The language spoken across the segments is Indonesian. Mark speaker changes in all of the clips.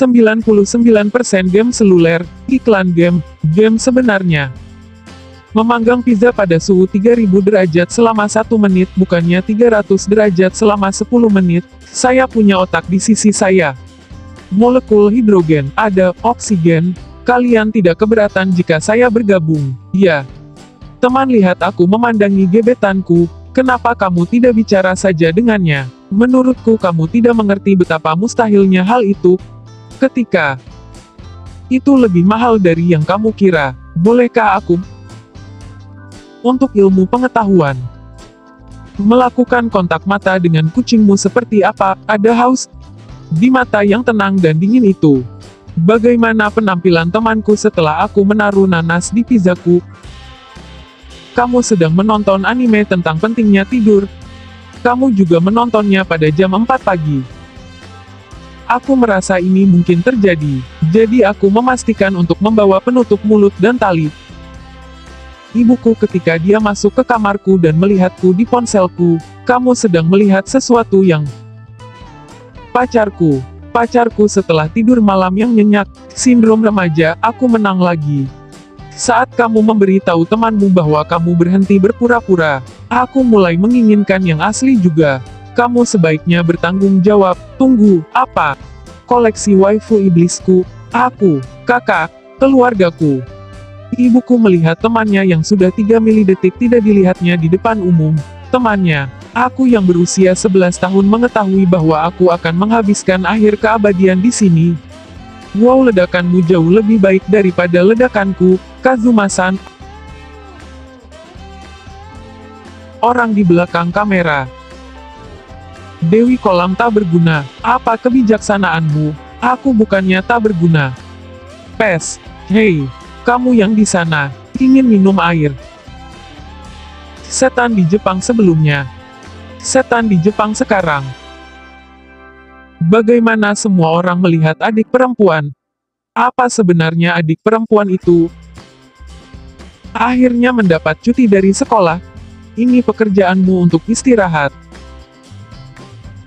Speaker 1: 99% game seluler, iklan game sebenarnya. Memanggang pizza pada suhu 3000 derajat selama 1 menit bukannya 300 derajat selama 10 menit, saya punya otak di sisi saya. Molekul hidrogen, ada oksigen, kalian tidak keberatan jika saya bergabung, ya? Teman lihat aku memandangi gebetanku, kenapa kamu tidak bicara saja dengannya? Menurutku kamu tidak mengerti betapa mustahilnya hal itu. Ketika itu lebih mahal dari yang kamu kira, bolehkah aku untuk ilmu pengetahuan melakukan kontak mata dengan kucingmu seperti apa? Ada haus di mata yang tenang dan dingin itu. Bagaimana penampilan temanku setelah aku menaruh nanas di pizzaku? Kamu sedang menonton anime tentang pentingnya tidur. Kamu juga menontonnya pada jam 4 pagi. Aku merasa ini mungkin terjadi, jadi aku memastikan untuk membawa penutup mulut dan tali. Ibuku ketika dia masuk ke kamarku dan melihatku di ponselku, kamu sedang melihat sesuatu yang... Pacarku setelah tidur malam yang nyenyak, sindrom remaja, aku menang lagi. Saat kamu memberitahu temanmu bahwa kamu berhenti berpura-pura, aku mulai menginginkan yang asli juga. Kamu sebaiknya bertanggung jawab. Tunggu, apa? Koleksi waifu iblisku, aku, kakak, keluargaku. Ibuku melihat temannya yang sudah 3 milidetik tidak dilihatnya di depan umum. Temannya, aku yang berusia 11 tahun mengetahui bahwa aku akan menghabiskan akhir keabadian di sini. Wow, ledakanmu jauh lebih baik daripada ledakanku, Kazuma-san. Orang di belakang kamera. Dewi kolam tak berguna, apa kebijaksanaanmu? Aku bukannya tak berguna. Pes, hei. Kamu yang di sana, ingin minum air. Setan di Jepang sebelumnya. Setan di Jepang sekarang. Bagaimana semua orang melihat adik perempuan? Apa sebenarnya adik perempuan itu? Akhirnya mendapat cuti dari sekolah. Ini pekerjaanmu untuk istirahat.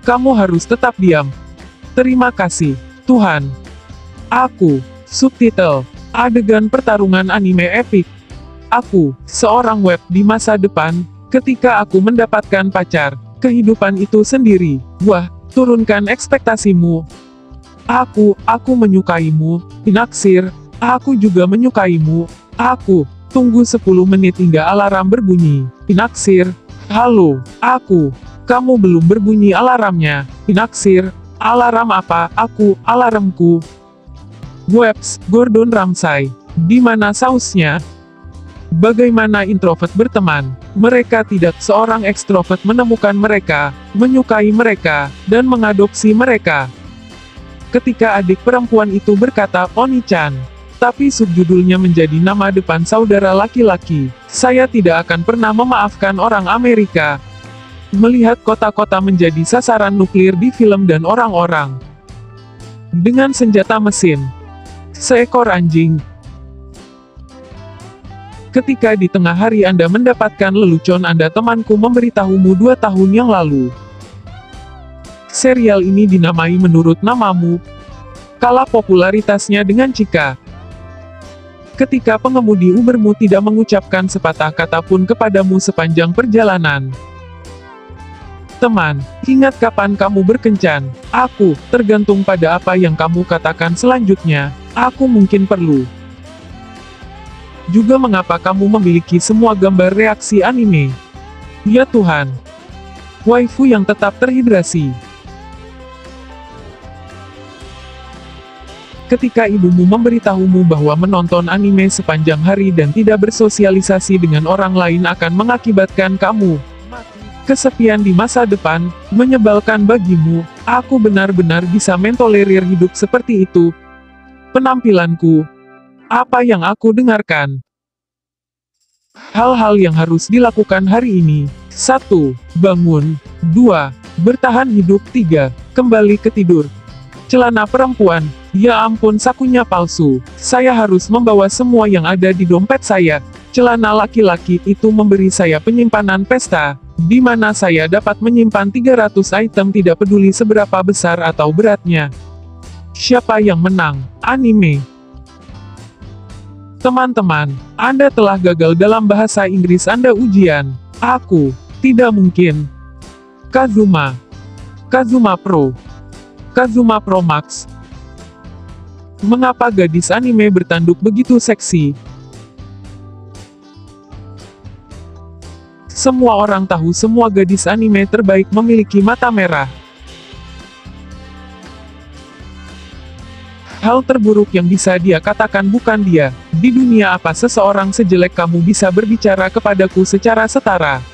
Speaker 1: Kamu harus tetap diam. Terima kasih, Tuhan. Aku, subtitle. Adegan pertarungan anime epik. Aku, seorang web di masa depan, ketika aku mendapatkan pacar, kehidupan itu sendiri. Wah, turunkan ekspektasimu. Aku menyukaimu, Pinaksir. Aku juga menyukaimu. Aku, tunggu 10 menit hingga alarm berbunyi. Pinaksir, halo, kamu belum berbunyi alarmnya. Pinaksir, alarm apa? Alarmku. Webs, Gordon Ramsay. Di mana sausnya? Bagaimana introvert berteman? Mereka tidak. Seorang ekstrovert menemukan mereka, menyukai mereka, dan mengadopsi mereka. Ketika adik perempuan itu berkata, Oni-chan. Tapi subjudulnya menjadi nama depan saudara laki-laki. Saya tidak akan pernah memaafkan orang Amerika. Melihat kota-kota menjadi sasaran nuklir di film dan orang-orang dengan senjata mesin. Seekor anjing. Ketika di tengah hari Anda mendapatkan lelucon Anda temanku memberitahumu 2 tahun yang lalu. Serial ini dinamai menurut namamu. Kalah popularitasnya dengan Chika. Ketika pengemudi Ubermu tidak mengucapkan sepatah kata pun kepadamu sepanjang perjalanan. Teman, ingat kapan kamu berkencan? Aku, tergantung pada apa yang kamu katakan selanjutnya. Aku mungkin perlu. Juga mengapa kamu memiliki semua gambar reaksi anime? Ya Tuhan. Waifu yang tetap terhidrasi. Ketika ibumu memberitahumu bahwa menonton anime sepanjang hari dan tidak bersosialisasi dengan orang lain akan mengakibatkan kamu mati. Kesepian di masa depan, menyebalkan bagimu. Aku benar-benar bisa mentolerir hidup seperti itu. Penampilanku. Apa yang aku dengarkan? Hal-hal yang harus dilakukan hari ini. 1. Bangun. 2. Bertahan hidup. 3. Kembali ke tidur. Celana perempuan. Ya ampun, sakunya palsu. Saya harus membawa semua yang ada di dompet saya. Celana laki-laki itu memberi saya penyimpanan pesta, di mana saya dapat menyimpan 300 item tidak peduli seberapa besar atau beratnya. Siapa yang menang? Anime. Teman-teman, Anda telah gagal dalam bahasa Inggris Anda ujian. Aku. Tidak mungkin. Kazuma. Kazuma Pro. Kazuma Pro Max. Mengapa gadis anime bertanduk begitu seksi? Semua orang tahu semua gadis anime terbaik memiliki mata merah. Hal terburuk yang bisa dia katakan bukan dia. Di dunia apa seseorang sejelek kamu bisa berbicara kepadaku secara setara?